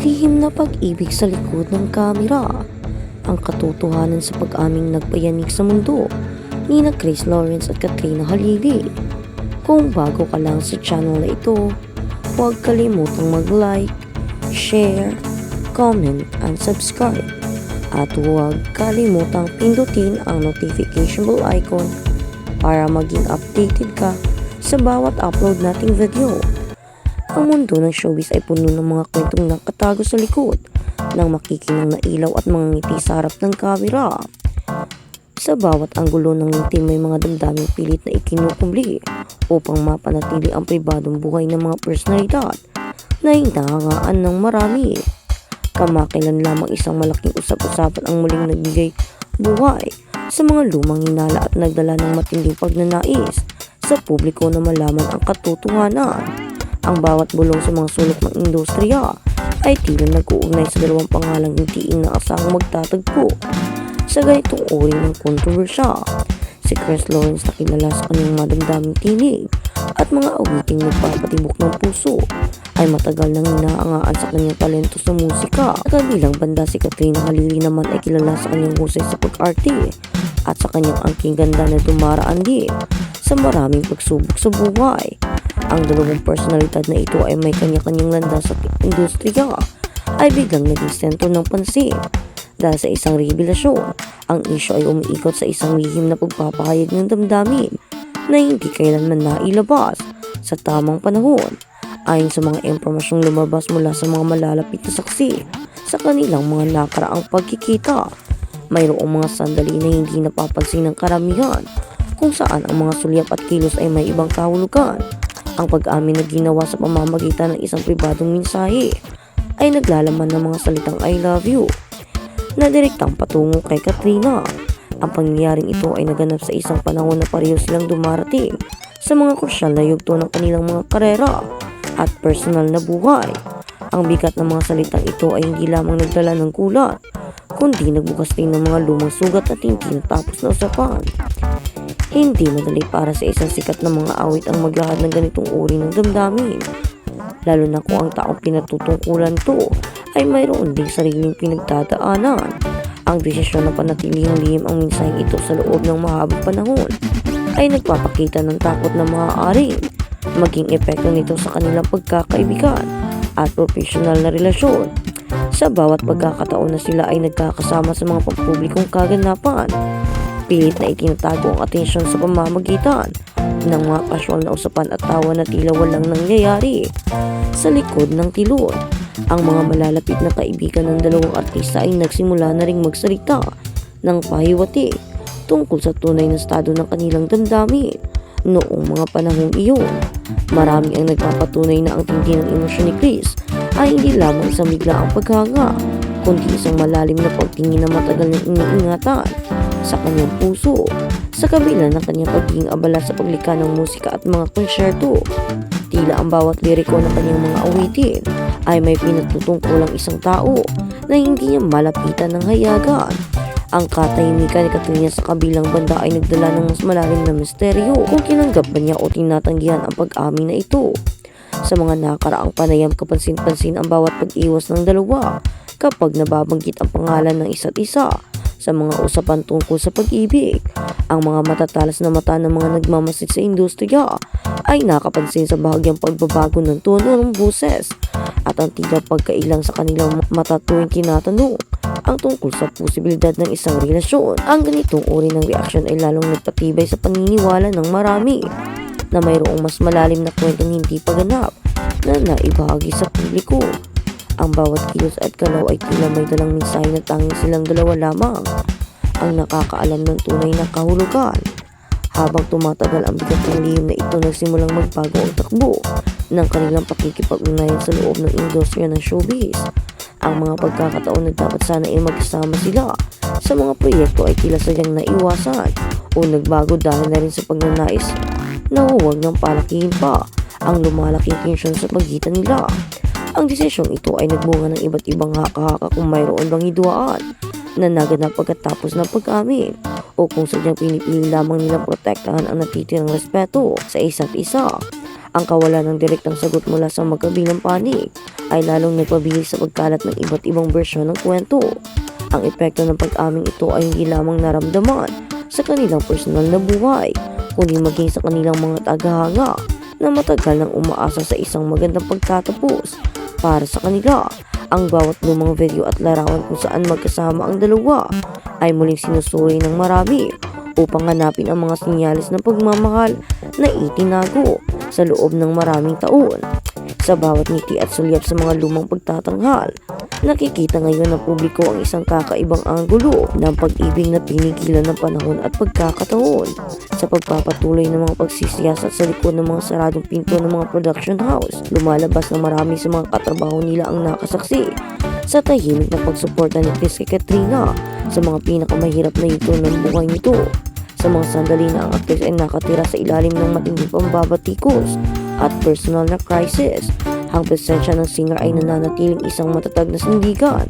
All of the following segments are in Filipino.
Lihim na pag-ibig sa likod ng kamera. Ang katotohanan sa pag-aming nagpayanig sa mundo ni na Chris Lawrence at Katrina Halili. Kung bago ka lang sa channel na ito, huwag kalimutang mag-like, share, comment, and subscribe. At huwag kalimutang pindutin ang notification bell icon para maging updated ka sa bawat upload nating video. Ang mundo ng showbiz ay puno ng mga kwentong nakatago sa likod ng makikinang na ilaw at mga ngiti sa harap ng kamera. Sa bawat anggulo ng ngiti may mga damdaming pilit na ikinukumbli upang mapanatili ang pribadong buhay ng mga personalidad na hinahangaan ng marami. Kamakailan lamang isang malaking usap-usapan ang muling nagbigay buhay sa mga lumang hinala at nagdala ng matinding pagnanais sa publiko na malaman ang katotohanan. Ang bawat bulong sa mga sulok ng industriya ay tila nag-uugnay sa dalawang pangalang hindi inaasahang magtatagpo sa ganitong uri ng kontrobersya. Si Chris Lawrence na kilala sa kanyang madamdaming tinig at mga awiting nagpapatibok ng puso ay matagal nang inaangaan sa kanyang talento sa musika. Sa kabilang banda, si Katrina Halili naman ay kilala sa kanyang husay sa pag-arte at sa kanyang angking ganda na dumaraan din sa maraming pagsubok sa buhay. Ang dalawang personalidad na ito ay may kanya-kanyang landas sa industriya ay biglang naging sentro ng pansin. Dahil sa isang revelasyon, ang isyo ay umiikot sa isang lihim na pagpapahayag ng damdamin na hindi kailanman nailabas sa tamang panahon. Ayon sa mga impormasyong lumabas mula sa mga malalapit na saksi sa kanilang mga nakaraang pagkikita, mayroong mga sandali na hindi napapansin ng karamihan kung saan ang mga sulyap at kilos ay may ibang kahulugan. Ang pag-amin na ginawa sa pamamagitan ng isang pribadong mensahe ay naglalaman ng mga salitang I love you na direktang patungo kay Katrina. Ang pangyayaring ito ay naganap sa isang panahon na pareho silang dumarating sa mga krusyal na yugto ng kanilang mga karera at personal na buhay. Ang bigat ng mga salitang ito ay hindi lamang nagdala ng gulat, kundi nagbukas din ng mga lumang sugat at hindi natapos na usapan. Hindi madali para sa isang sikat na mga awit ang maglahad ng ganitong uri ng damdamin, lalo na kung ang taong pinatutungkulan ito ay mayroon ding sariling pinagdadaanan. Ang desisyon na panatilihing lihim ang mensaheng ito sa loob ng mahabang panahon ay nagpapakita ng takot na maaaring maging epekto nito sa kanilang pagkakaibigan at profesional na relasyon. Sa bawat pagkakataon na sila ay nagkakasama sa mga pampublikong kaganapan, pilit na itinatago ang atensyon sa pamamagitan ng mga casual na usapan at tawa na tila walang nangyayari sa likod ng tilon. Ang mga malalapit na kaibigan ng dalawang artista ay nagsimula na ring magsalita ng pahiwati tungkol sa tunay na estado ng kanilang damdamin noong mga panahong iyon. Marami ang nagpapatunay na ang tindi ng emosyon ni Chris ay hindi lamang isang biglaang paghanga, kundi isang malalim na pagtingin na matagal na iniingatan sa kanyang puso. Sa kabila ng kanyang pagiging abala sa paglikha ng musika at mga konsyerto, tila ang bawat liriko ng kanyang mga awitin ay may pinagtutungkulang isang tao na hindi niya malapitan ng hayagan. Ang katahimikan ni Katrina sa kabilang banda ay nagdala ng mas malalim na misteryo kung tinanggap ba niya o tinatanggihan ang pag-amin na ito. Sa mga nakaraang panayam, kapansin-pansin ang bawat pag-iwas ng dalawa kapag nababanggit ang pangalan ng isa't isa sa mga usapan tungkol sa pag-ibig. Ang mga matatalas na mata ng mga nagmamasid sa industriya ay nakapansin sa bahagyang pagbabago ng tono ng boses at ang tila pagkailang sa kanilang mata tuwing tinatanong ang tungkol sa posibilidad ng isang relasyon. Ang ganitong uri ng reaksyon ay lalong nagpatibay sa paniniwala ng marami na mayroong mas malalim na kwentong hindi paganap na naibahagi sa publiko. Ang bawat kilos at galaw ay tila may dalang mensahe na tanging silang dalawa lamang ang nakakaalam ng tunay na kahulugan. Habang tumatagal ang bigat ng lihim na ito, nagsimulang magbago ang takbo ng kanilang pakikipag-ugnayan sa loob ng industriya ng showbiz. Ang mga pagkakataon na dapat sana ay magkasama sila sa mga proyekto ay tila sadyang naiwasan o nagbago dahil na rin sa pagnanais na huwag ng palakihin pa ang lumalaking tensyon sa pagitan nila. Ang desisyong ito ay nagbunga ng iba't ibang haka-haka kung mayroon bang hidwaan na naganap pagkatapos ng pag-amin o kung sadyang pinipili lamang nilang protektahan ang natitirang respeto sa isa't isa. Ang kawalan ng direktang sagot mula sa magkabilang panig ay lalong nagpabilis sa pagkalat ng iba't ibang bersyon ng kwento. Ang epekto ng pag-aming ito ay hindi lamang naramdaman sa kanilang personal na buhay, kundi maging sa kanilang mga tagahanga na matagal nang umaasa sa isang magandang pagtatapos para sa kanila. Ang bawat lumang video at larawan kung saan magkasama ang dalawa ay muling sinusuri ng marami upang hanapin ang mga sinyalis ng pagmamahal na itinago sa loob ng maraming taon. Sa bawat ngiti at sulyap sa mga lumang pagtatanghal, nakikita ngayon ng publiko ang isang kakaibang anggulo ng pag-ibig na pinigilan ng panahon at pagkakataon. Sa pagpapatuloy ng mga pagsisiyasat sa likod ng mga saradong pinto ng mga production house, lumalabas na marami sa mga katrabaho nila ang nakasaksi sa tahimik na pagsuporta ni Chris kay Katrina sa mga pinakamahirap na yugto ng buhay nito. Sa mga sandali na ang aktres ay nakatira sa ilalim ng matinding pambabatikos at personal na crisis, ang presensya ng singer ay nananatiling isang matatag na sandigan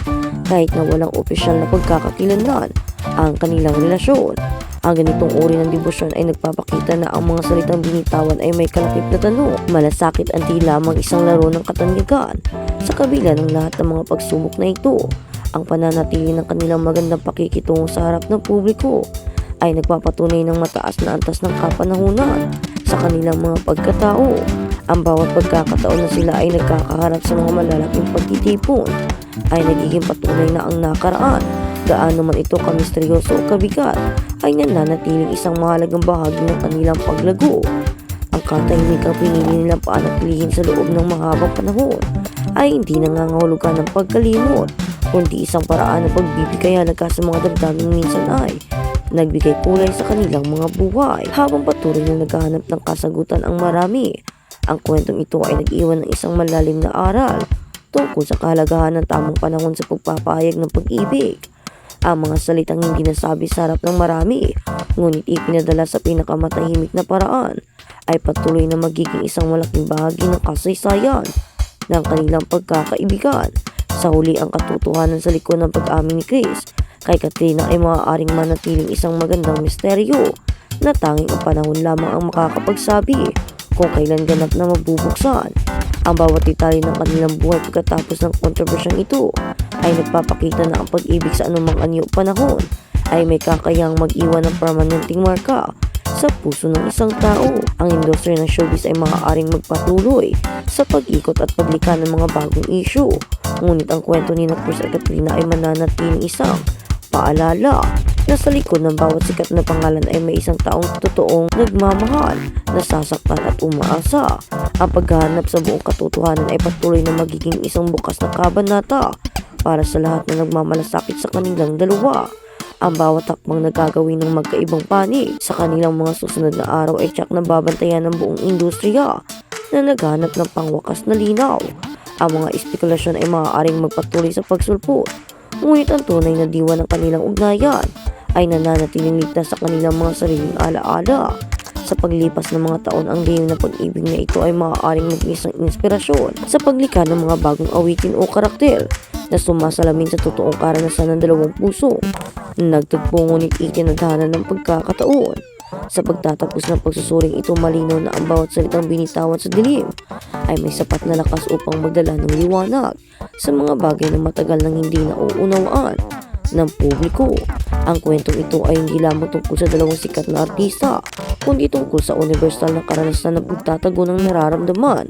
kahit na walang opisyal na pagkakakilanlan ang kanilang relasyon. Ang ganitong uri ng debosyon ay nagpapakita na ang mga salitang binitawan ay may kalakip na tanong, malasakit ang di lamang isang laro ng katanyagan. Sa kabila ng lahat ng mga pagsubok na ito, ang pananatili ng kanilang magandang pakikitungo sa harap ng publiko ay nagpapatunay ng mataas na antas ng kapanahunan sa kanilang mga pagkatao. Ang bawat pagkakataon na sila ay nagkakaharap sa mga malalaking pagtitipon ay nagiging patunay na ang nakaraan, gaano man ito kamisteryoso o kabigat, ay nananatiling isang mahalagang bahagi ng kanilang paglago. Ang katahimikang pinili nilang panatilihin sa loob ng mahabang panahon ay hindi nangangahulugan ng pagkalimot, kundi isang paraan ng pagbibigay halaga sa mga damdamin minsan ay nagbigay kulay sa kanilang mga buhay. Habang patuloy na naghahanap ng kasagutan ang marami, ang kwentong ito ay nag-iwan ng isang malalim na aral tungkol sa kahalagahan ng tamang panahon sa pagpapahayag ng pag-ibig. Ang mga salitang hindi nasabi sa harap ng marami, ngunit ipinadala sa pinakamatahimik na paraan, ay patuloy na magiging isang malaking bahagi ng kasaysayan ng kanilang pagkakaibigan. Sa huli, ang katotohanan sa likod ng pag-amin ni Chris kay Katrina ay maaaring manatiling isang magandang misteryo na tanging ang panahon lamang ang makakapagsabi kung kailan ganap na mabubuksan. Ang bawat detalye ng kanilang buhay pagkatapos ng kontrobersyang ito ay nagpapakita na ang pag-ibig sa anumang anyo panahon ay may kakayang mag-iwan ng permanenteng marka sa puso ng isang tao. Ang industriya ng showbiz ay maaaring magpatuloy sa pag-ikot at paglikha ng mga bagong issue, ngunit ang kwento ni Chris at Katrina ay mananatiling isang paalala na sa likod ng bawat sikat na pangalan ay may isang taong totoong nagmamahal, nasasaktan at umaasa. Ang paghahanap sa buong katotohanan ay patuloy na magiging isang bukas na kabanata para sa lahat na nagmamalasakit sa kanilang dalawa. Ang bawat hakbang na gagawin ng magkaibang panig sa kanilang mga susunod na araw ay tiyak na babantayan ng buong industriya na naghanap ng pangwakas na linaw. Ang mga espekulasyon ay maaaring magpatuloy sa pagsulpot, ngunit ang tunay na diwa ng kanilang ugnayan ay nananatiling ligtas sa kanilang mga sariling alaala. Sa paglipas ng mga taon, ang gayon na pag-ibig na ito ay maaaring maging isang inspirasyon sa paglikha ng mga bagong awitin o karakter na sumasalamin sa totoong karanasan ng dalawang puso. Nagtagpo ngunit itinadhana ng pagkakataon. Sa pagtatapos ng pagsusuring ito, malinaw na ang bawat salitang binitawan sa dilim ay may sapat na lakas upang magdala ng liwanag sa mga bagay na matagal nang hindi nauunawaan ng publiko. Ang kwentong ito ay hindi lamang tungkol sa dalawang sikat na artista, kundi tungkol sa universal na karanasan ng pagtatago ng nararamdaman